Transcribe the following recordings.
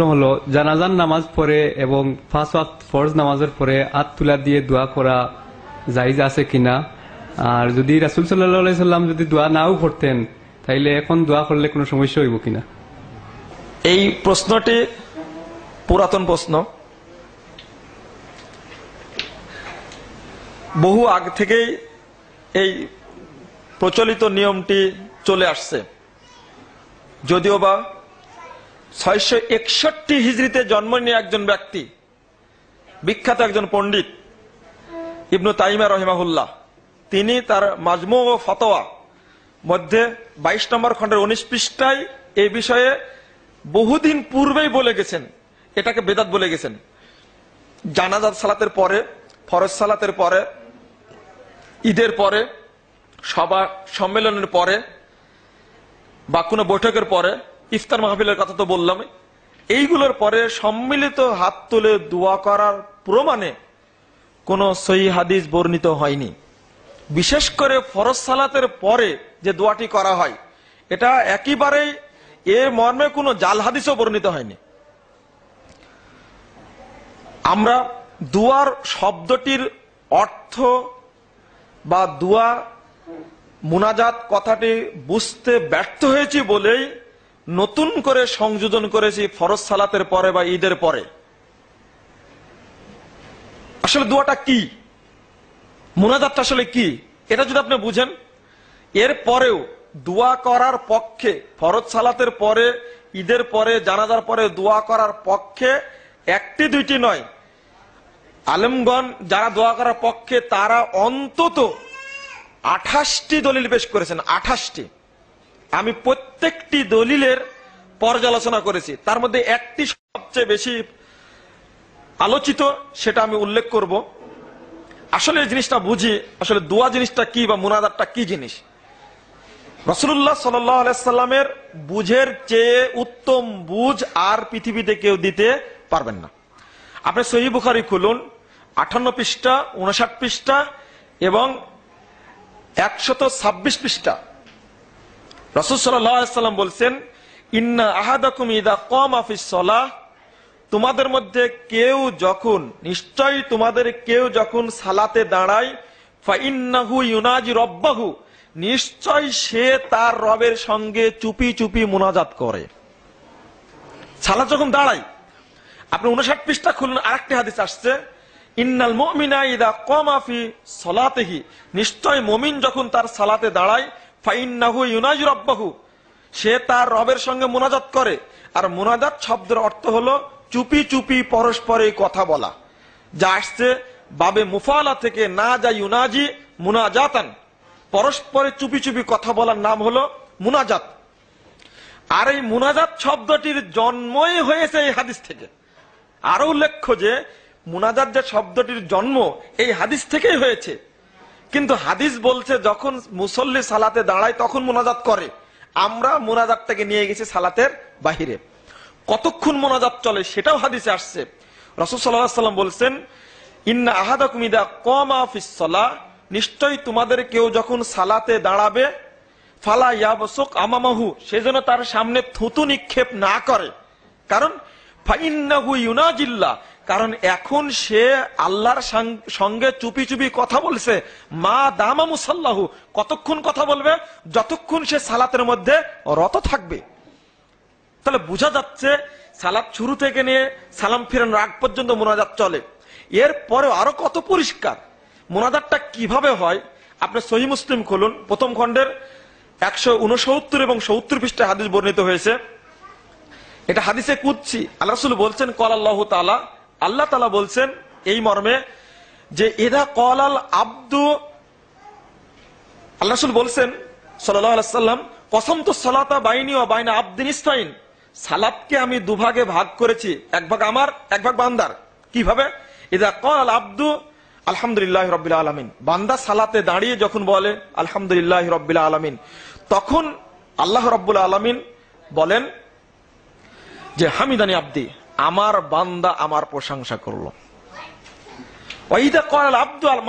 হলো জানাজার নামাজ পড়ে এবং 5 ওয়াক্ত ফরজ নামাজের পরে হাত তুলা দিয়ে দোয়া করা জায়েজ আছে কিনা, আর যদি রাসূল সাল্লাল্লাহু আলাইহি সাল্লাম যদি দোয়া নাও করতেন তাইলে এখন দোয়া করলে কোনো সমস্যা হইব কিনা? এই প্রশ্নটি পুরাতন প্রশ্ন, বহু আগ থেকেই এই প্রচলিত নিয়মটি চলে আসছে। যদিও বা 661 হিজরিতে জন্ম নিয়ে একজন ব্যক্তি, বিখ্যাত একজন পণ্ডিত ইবনু তাইমিয়া রহিমাহুল্লাহ, তিনি তার মাজমু ও ফতোয়া মধ্যে 22 নম্বর খণ্ডের 19 পৃষ্ঠায় এই বিষয়ে বহুদিন পূর্বেই বলে গেছেন, এটাকে বেদাত বলে গেছেন। জানাজাত সালাতের পরে, ফরজ সালাতের পরে, ঈদের পরে, সভা সম্মেলনের পরে বা কোনো বৈঠকের পরে, ইফতার মাহফিলের কথা তো বললাম, এইগুলোর পরে সম্মিলিত হাত তুলে দোয়া করার প্রমাণে কোনো সহিহ হাদিস বর্ণিত হয়নি। বিশেষ করে ফরজ সালাতের পরে যে দোয়াটি করা হয়, এটা একেবারেই এ মর্মে কোনো জাল হাদিসও বর্ণিত হয়নি। আমরা দুয়ার শব্দটির অর্থ বা দুয়া মুনাজাত কথাটি বুঝতে ব্যর্থ হয়েছি বলেই নতুন করে সংযোজন করেছি ফরজ সালাতের পরে বা ঈদের পরে। আসলে দোয়াটা কি, মুনাজাতটা আসলে কি, এটা যদি আপনি বুঝেন, এর পরেও দোয়া করার পক্ষে, ফরজ সালাতের পরে, ঈদের পরে, জানাজার পরে দোয়া করার পক্ষে একটি দুইটি নয়, আলেমগণ যারা দোয়া করার পক্ষে তারা অন্তত 28টি দলিল পেশ করেছেন। 28টি। আমি প্রত্যেকটি দলিলের পর্যালোচনা করেছি, তার মধ্যে একটি সবচেয়ে বেশি আলোচিত, সেটা আমি উল্লেখ করব। আসলে এই জিনিসটা বুঝি, আসলে দোয়া জিনিসটা কি বা মুনাজাতটা কি জিনিস। রাসূলুল্লাহ সাল্লাল্লাহু আলাইহি সাল্লামের বুঝের চেয়ে উত্তম বুঝ আর পৃথিবীতে কেউ দিতে পারবেন না। আপনি সহিহ বুখারী খুলুন, 58 পৃষ্ঠা, 59 পৃষ্ঠা এবং 126 পৃষ্ঠা। রাসূল সাল্লাল্লাহু আলাইহি সাল্লাম বলছেন, ইন্না আহাদাকুম ইযা কামা ফিস সালাহ, তোমাদের মধ্যে কেউ যখন, নিশ্চয়ই তোমাদের কেউ যখন সালাতে দাঁড়ায়, ফাইন্নাহু ইউনাজি রব্বাহু, নিশ্চয় সে তার রবের সঙ্গে চুপি চুপি মুনাজাত করে। সালাত যখন দাঁড়ায়, আপনি 59 পৃষ্ঠা খুলুন, আরেকটি হাদিস আসছে, ইন্নাল মুমিনা ইযা কামা ফি সালাতিহি, নিশ্চয় মুমিন যখন তার সালাতে দাঁড়ায়, ফাইন্নাহু ইউনাজি রব্বাহু, সে তার রবের সঙ্গে মুনাজাত করে। আর মুনাজাত শব্দের অর্থ হলো চুপি চুপি পরস্পরে কথা বলা, যা আসছে বাবে মুফালা থেকে, না যা ইউনাজি মুনাজাতান, পরস্পরে চুপি চুপি কথা বলার নাম হলো মুনাজাত। আর এই মুনাজাত শব্দটির জন্মই হয়েছে এই হাদিস থেকে। আরো উল্লেখ্য যে মুনাজাত যে শব্দটির জন্ম এই হাদিস থেকেই হয়েছে, কিন্তু হাদিস বলছে যখন মুসল্লি সালাতে দাঁড়ায় তখন মুনাজাত করে, আমরা মুনাজাতটাকে নিয়ে গেছি সালাতের বাহিরে। কতক্ষণ মুনাজাত চলে সেটাও হাদিসে আসছে। রাসূল সাল্লাল্লাহু আলাইহি সাল্লাম বলছেন, ইন্না আহাদাকুম ইযা কামা ফিস সালাহ, নিশ্চয়ই তোমাদের কেউ যখন সালাতে দাঁড়াবে, ফালা ইয়াবসুক আমামাহু, সেজন্য তার সামনে থুতু নিক্ষেপ না করে। কারণ ফাইন্নাহু ইউনাজিল্লাহ, কারণ এখন সে আল্লাহর সঙ্গে চুপি চুপি কথা বলছে। মা দামা মুসাল্লাহু, কতক্ষণ কথা বলবে? যতক্ষণ সে সালাতের মধ্যে রত থাকবে। তাহলে বোঝা যাচ্ছে সালাত শুরু থেকে নিয়ে সালাম ফিরানোর আগ পর্যন্ত মুনাজাত চলে। এর পরেও আরো কত পরিষ্কার মুনাজাতটা কিভাবে হয়। আপনি সহিহ মুসলিম খুলুন, প্রথম খণ্ডের 169 এবং 70 পৃষ্ঠায় হাদিস বর্ণিত হয়েছে। এটা হাদিসে কুদসি, আল্লাহ রাসূল বলছেন, ক্বালাল্লাহু তাআলা, আল্লাহ তাআলা বলছেন এই মর্মে যে ইযা ক্বালাল আবদু, আল্লাহ রাসূল বলছেন সাল্লাল্লাহু আলাইহি সাল্লাম, কসমতু সালাতা বাইনি ওয়া বাইনা আবদিন ইসফাইন, সালাতকে আমি দুভাগে ভাগ করেছি, এক ভাগ আমার, এক ভাগ বান্দার। কিভাবে? ইযা ক্বালাল আবদু আলহামদুলিল্লাহি রাব্বিল আলামিন, বান্দা সালাতে দাঁড়িয়ে যখন বলে আলহামদুলিল্লাহি রাব্বিল আলামিন, তখন আল্লাহ রাব্বুল আলামিন বলেন যে হামিদানি আব্দি, আমার বান্দা আমার প্রশংসা করলো। ওয়াইদা ক্বালাল আবদু আর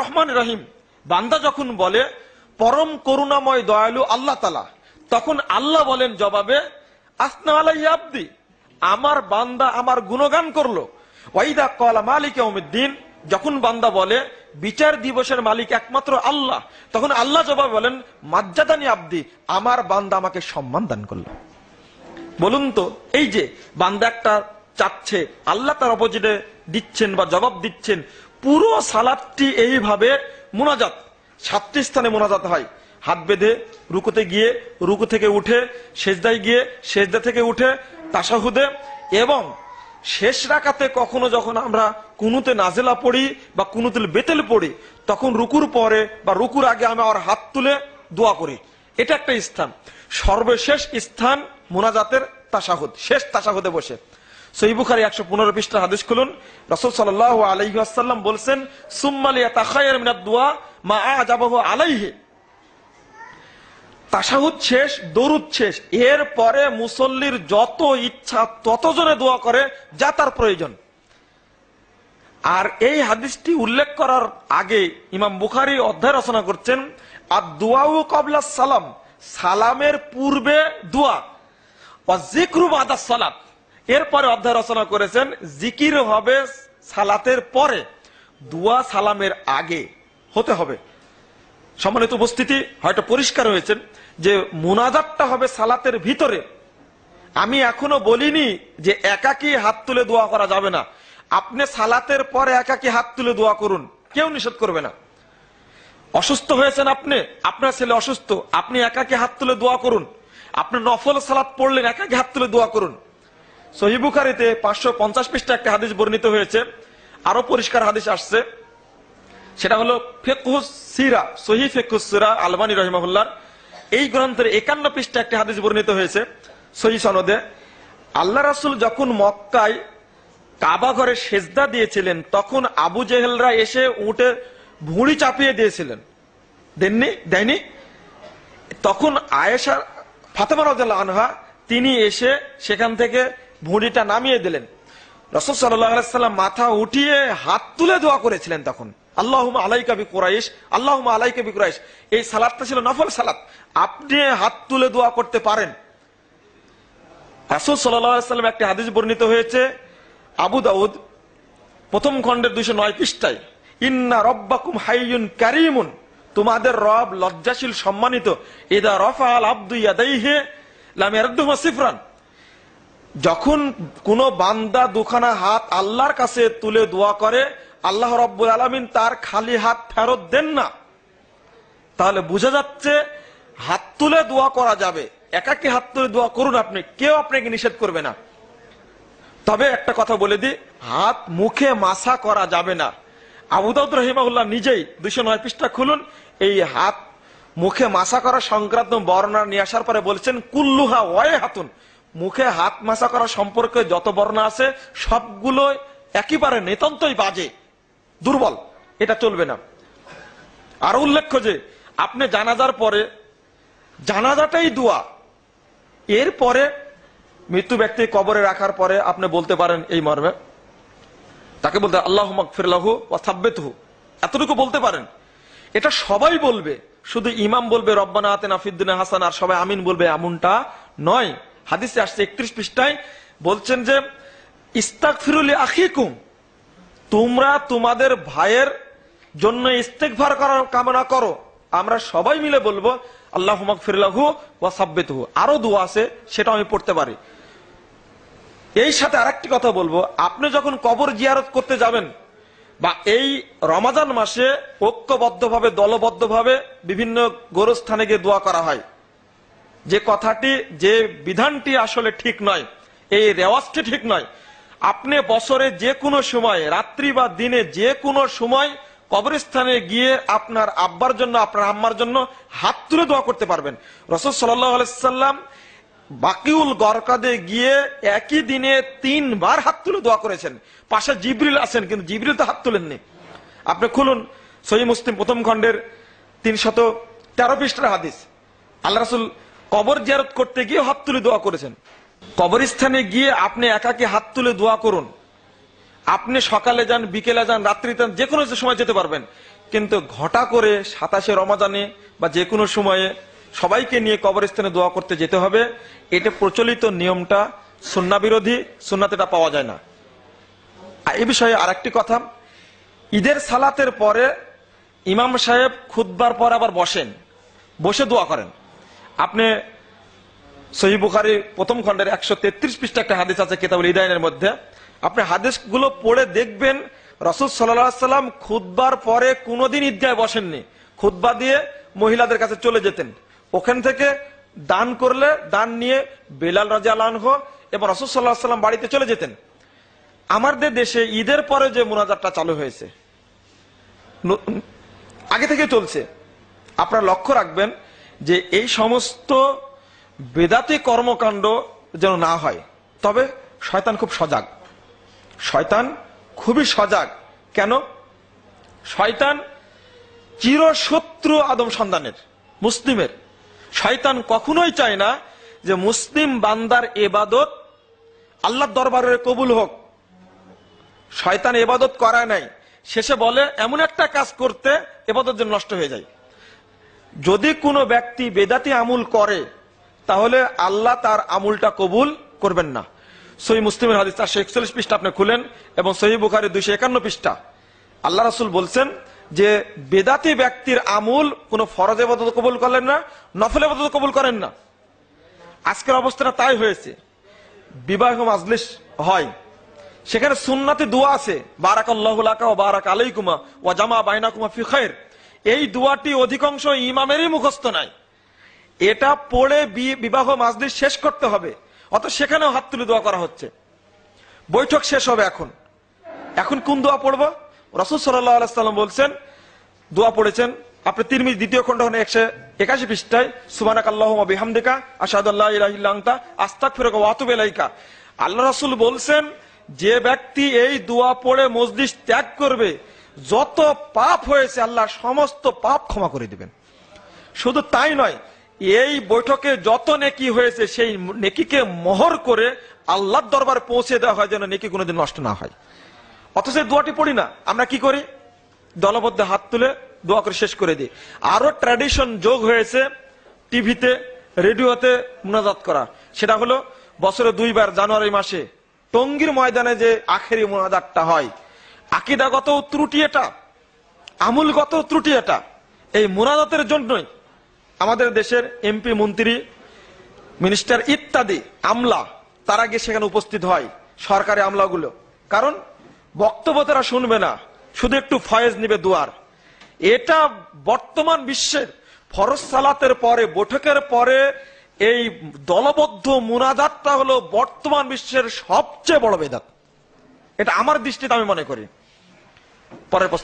রহমান রহিম, বান্দা যখন বলে পরম করুণাময় দয়ালু আল্লাহ তাআলা, তখন আল্লাহ বলেন জবাবে আসনা আলাইয়া আব্দি, আমার বান্দা আমার গুণগান করলো। ওয়াইদা ক্বালা মালিক ইয়াউমিদ্দিন, যখন বান্দা বলে বিচার দিবসের মালিক একমাত্র আল্লাহ, তখন আল্লাহ জবাব বলেন মাজ্জাদানি আব্দি, আমার বান্দা আমাকে সম্মান দান করলো। বলুন তো, এই যে বান্দা একটা চাচ্ছে, আল্লাহ তার অপোজিটে দিচ্ছেন বা জবাব দিচ্ছেন। পুরো সালাতটি এইভাবে মুনাজাত, 7টি স্থানে মুনাজাত হয়। হাত বেঁধে রুকুতে গিয়ে, রুকু থেকে উঠে সেজদায় গিয়ে, সেজদা থেকে উঠে তাশাহুদে, এবং শেষ রাকাতে কখনো যখন আমরা কুনুতে নাজেলা পড়ি বা কুনুতুল বেতেল পড়ি, তখন রুকুর পরে বা রুকুর আগে আমি আমার হাত তুলে দোয়া করি। এটা একটা স্থান। সর্বশেষ স্থান মুনাজাতের তাশাহুদ, শেষ তাশাহুদে বসে। সহিহ বুখারী 115 পৃষ্ঠার হাদিস খুলুন। রাসূল সাল্লাল্লাহু আলাইহি ওয়াসাল্লাম বলছেন, সুম্মা লিয়াতাখায়্যার মিনাদ দুআ মা আ'জাবাহু আলাইহি। তাশাহুদ শেষ, দরুদ শেষ, এর পরে মুসল্লির যত ইচ্ছা ততজনে দোয়া করে যা তার প্রয়োজন। আর এই হাদিসটি উল্লেখ করার আগে ইমাম বুখারী অধ্যায় রচনা করছেন আদ-দুআউ ক্বাবলা সালাম, সালামের পূর্বে দোয়া, ওয়া যিকরু বাদা সালাত, এরপরে অধ্যায় রচনা করেছেন জিকির হবে সালাতের পরে, দোয়া সালামের আগে হতে হবে। সম্মানিত উপস্থিতি, হয়তো পরিষ্কার হয়েছেন যে মুনাজাতটা হবে সালাতের ভিতরে। আমি এখনো বলিনি যে একাকী হাত তুলে দোয়া করা যাবে না। আপনি সালাতের পরে একাকী হাত তুলে দোয়া করুন, কেউ নিষেধ করবে না। অসুস্থ হয়েছেন আপনি, আপনার ছেলে অসুস্থ, আপনি একাকী হাত তুলে দোয়া করুন। আপনি নফল সালাত পড়লেন, একাকী হাত তুলে দোয়া করুন। সহিহ বুখারীতে 550 পৃষ্ঠা একটা হাদিস বর্ণিত হয়েছে, আরো পরিষ্কার হাদিস আসছে। সেটা হলো ফিকহুস সিরা, সহিহ ফিকহুস সিরা আলবানী রাহিমাহুল্লাহ এই গ্রন্থের 51 পৃষ্ঠা একটা হাদিস বর্ণিত হয়েছে সহিহ সনদে। আল্লাহ রাসূল যখন মক্কায় কাবা ঘরে সেজদা দিয়েছিলেন, তখন আবু জেহেলরা এসে উঠে ভুঁড়ি চাপিয়ে দিয়েছিলেন, দেয়নি? তখন আয়েশা ফাতেমা রাদিয়াল্লাহু আনহা তিনি এসে সেখান থেকে ভুঁড়িটা নামিয়ে দিলেন। রাসূল সাল্লাল্লাহু আলাইহি সাল্লাম মাথা উঠিয়ে হাত তুলে দোয়া করেছিলেন তখন, আল্লাহুম্মা আলাইকা বিকুরাইশ, আল্লাহুম্মা আলাইকা বিকুরাইশ। এই সালাতটা ছিল নফল সালাত, আপনি হাত তুলে দোয়া করতে পারেন। রাসূল সাল্লাল্লাহু আলাইহি সাল্লাম একটি হাদিস বর্ণিত হয়েছে আবু দাউদ প্রথম খণ্ডের 209 পৃষ্ঠায়, ইন্না রাব্বাকুম হাইয়ুন কারীমুন, তোমাদের রব লজ্জাশীল সম্মানিত, ইদা রাফাআল আবদু ইয়াদাইহি লাম ইয়ারুদ্দুহুমা সিফরান, যখন কোন বান্দা দুখানা হাত আল্লাহর কাছে তুলে দোয়া করে, আল্লাহ রাব্বুল আলামিন তার খালি হাত ফেরত দেন না। তাহলে বোঝা যাচ্ছে হাত তুলে দোয়া করা যাবে, একাকী হাত তুলে দোয়া করুন আপনি, কেউ আপনাকে নিষেধ করবে না। তবে একটা কথা বলে দিই, হাত মুখে মাসা করা যাবে না। আবু দাউদ রাহিমাহুল্লাহ নিজেই 209 পৃষ্ঠা খুলুন, এই হাত মুখে মাসা করা সংক্রান্ত বর্ণনা নিয়ে আসার পরে বলছেন কুল্লুহা ওয়াই হাতুন, মুখে হাত মাসা করা সম্পর্কে যত বর্ণনা আছে সবগুলো একেবারে নিতান্তই বাজে, দুর্বল, এটা চলবে না। আরো উল্লেখ্য যে আপনি জানাজার পরে, জানাজাটাই দোয়া, এরপরে মৃত্যু ব্যক্তি কবরে রাখার পরে আপনি বলতে পারেন এই মর্মে, তাকে বলতে আল্লাহুম্মা গফির লাহু ওয়া সাব্বিতহু, এতটুকু বলতে পারেন। এটা সবাই বলবে, শুধু ইমাম বলবে রব্বানা আতিনা ফিদ দুনিয়া হাসানা আর সবাই আমিন বলবে এমনটা নয়। হাদিসে আসছে 31 পৃষ্ঠায় বলছেন যে ইস্তাগফিরু লি আখিকুম, তোমরা তোমাদের ভাইয়ের জন্য ইস্তেগফার করার কামনা করো। আমরা সবাই মিলে বলবো আল্লাহুম্মা গফির লাহু ওয়া সাব্বিতহু। আরো দোয়া আছে, সেটা আমি পড়তে পারি। এই সাথে আরেকটি কথা বলবো, আপনি যখন কবর জিয়ারত করতে যাবেন বা এই রমাজান মাসে ঐক্যবদ্ধভাবে দলবদ্ধভাবে বিভিন্ন গোরস্থানে গিয়ে দোয়া করা হয়, যে কথাটি, যে বিধানটি আসলে ঠিক নয়, এই রেওয়াজটি ঠিক নয়। আপনি বছরে যে কোনো সময়, রাত্রি বা দিনে যে কোনো সময় কবরস্থানে গিয়ে আপনার আব্বার জন্য, আপনার আম্মার জন্য হাত তুলে দোয়া করতে পারবেন। রাসূল সাল্লাল্লাহু আলাইহি সাল্লাম বাকিউল গরকাদে গিয়ে একই দিনে 3 বার হাত তুলে দোয়া করেছেন। পাশে জিবরিল আছেন, কিন্তু জিবরিল তো হাত তুলেননি। আপনি খুলুন সহিহ মুসলিম প্রথম খণ্ডের 313 পৃষ্ঠার হাদিস, আল্লাহ রাসূল কবর জিয়ারত করতে গিয়ে হাত তুলে দোয়া করেছেন। কবরস্থানে গিয়ে আপনি একাকী হাত তুলে দোয়া করুন। আপনি সকালে যান, বিকেলে যান, রাত্রিতে যান, যে কোনো সময় যেতে পারবেন, কিন্তু ঘটা করে 27শে রমাজানে বা যে কোনো সময়ে সবাইকে নিয়ে কবরস্থানে দোয়া করতে যেতে হবে, এটা প্রচলিত নিয়মটা সুন্নাহ বিরোধী, সুন্নাতে এটা পাওয়া যায় না। আর এই বিষয়ে আরেকটি কথা, ঈদের সালাতের পরে ইমাম সাহেব খুতবার পর আবার বসেন, বসে দোয়া করেন। আপনি সহিহ বুখারী প্রথম খণ্ডের 133 পৃষ্ঠা একটা হাদিস আছে কিতাবুল ইদাইনের মধ্যে, আপনি হাদিসগুলো পড়ে দেখবেন রাসূল সাল্লাল্লাহু আলাইহি সাল্লাম খুতবার পরে কোনোদিন ঈদগাহে বসেননি। খুতবা দিয়ে মহিলাদের কাছে চলে যেতেন, ওখান থেকে দান করলে দান নিয়ে বেলাল রাদিয়াল্লাহু আনহু এবং রাসূল সাল্লাল্লাহু আলাইহি সাল্লাম বাড়িতে চলে যেতেন। আমাদের দেশে ঈদের পরে যে মুনাজাতটা চালু হয়েছে আগে থেকে চলছে, আপনারা লক্ষ্য রাখবেন যে এই সমস্ত বেদাতি কর্মকাণ্ড যেন না হয়। তবে শয়তান খুব সজাগ, শয়তান খুবই সজাগ। কেন? শয়তান চিরশত্রু আদম সন্তানের, মুসলিমের। শয়তান কখনোই চায় না যে মুসলিম বান্দার ইবাদত আল্লাহর দরবারে কবুল হোক। শয়তান ইবাদত করায় নাই, শেষে বলে এমন একটা কাজ করতে ইবাদত যেন নষ্ট হয়ে যায়। যদি কোনো ব্যক্তি বেদাতি আমল করে তাহলে আল্লাহ তার আমলটা কবুল করবেন না। সহিহ মুসলিমের হাদিস 441 পৃষ্ঠা আপনি খুলেন এবং সহিহ বুখারী 251 পৃষ্ঠা, আল্লাহ রাসূল বলছেন যে বেদাতি ব্যক্তির আমল কোন ফরজ ইবাদত কবুল করেন না, নফল ইবাদত কবুল করেন না। আজকের অবস্থাটা তাই হয়েছে। বিবাহ মাজলিস হয়, সেখানে সুন্নতি দোয়া আছে, বারাকাল্লাহু লাকা ওয়া বারাক আলাইকুমা ওয়া জামা বাইনাকুমা ফি খায়র। এই দোয়াটি অধিকাংশ ইমামেরই মুখস্থ নাই। এটা পড়ে বিবাহ মাজলিস শেষ করতে হবে, অত সেখানেও হাত তুলে দোয়া করা হচ্ছে। বৈঠক শেষ হবে, এখন কোন দোয়া পড়বো? রাসূল সাল্লাল্লাহু আলাইহি সাল্লাম বলছেন, দোয়া পড়েছেন আপনি তিরমিজি দ্বিতীয় খণ্ড 181 পৃষ্ঠায়, সুবহানাকাল্লাহুম্মা বিহামদিকা আশহাদু আল্লা ইলাহা ইল্লা আনতা আস্তাগফিরুকা ওয়া আতুবু ইলাইকা। আল্লাহ রাসূল বলছেন যে ব্যক্তি এই দোয়া পড়ে মজলিস ত্যাগ করবে, যত পাপ হয়েছে আল্লাহ সমস্ত পাপ ক্ষমা করে দিবেন। শুধু তাই নয়, এই বৈঠকে যত নেকি হয়েছে সেই নেকিকে মোহর করে আল্লাহর দরবারে পৌঁছে দেওয়া হয়, যেন নেকি কোনোদিন নষ্ট না হয়। অথচ এই দোয়াটি পড়ি না, আমরা কি করি? দলবদ্ধ হাত তুলে দোয়া করে শেষ করে দিই। আরো ট্র্যাডিশন যোগ হয়েছে টিভিতে, রেডিওতে মুনাজাত করা। সেটা হলো বছরে 2 বার জানুয়ারি মাসে টঙ্গীর ময়দানে যে আখেরি মুনাজাতটা হয়। আকীদাগত ত্রুটি এটা, আমূলগত ত্রুটি এটা। এই মুনাজাতের জন্যই আমাদের দেশের এমপি, মন্ত্রী, মিনিস্টার ইত্যাদি আমলা তারা গিয়ে সেখানে উপস্থিত হয়, সরকারি আমলাগুলো। কারণ বক্তব্য তারা শুনবে না, শুধু একটু ফয়েজ নিবে দুয়ার। এটা বর্তমান বিশ্বের ফরজ সালাতের পরে, বৈঠকের পরে এই দলবদ্ধ মুনাজাতটা হলো বর্তমান বিশ্বের সবচেয়ে বড় বেদাত। এটা আমার দৃষ্টিতে আমি মনে করি। পরের প্রশ্ন।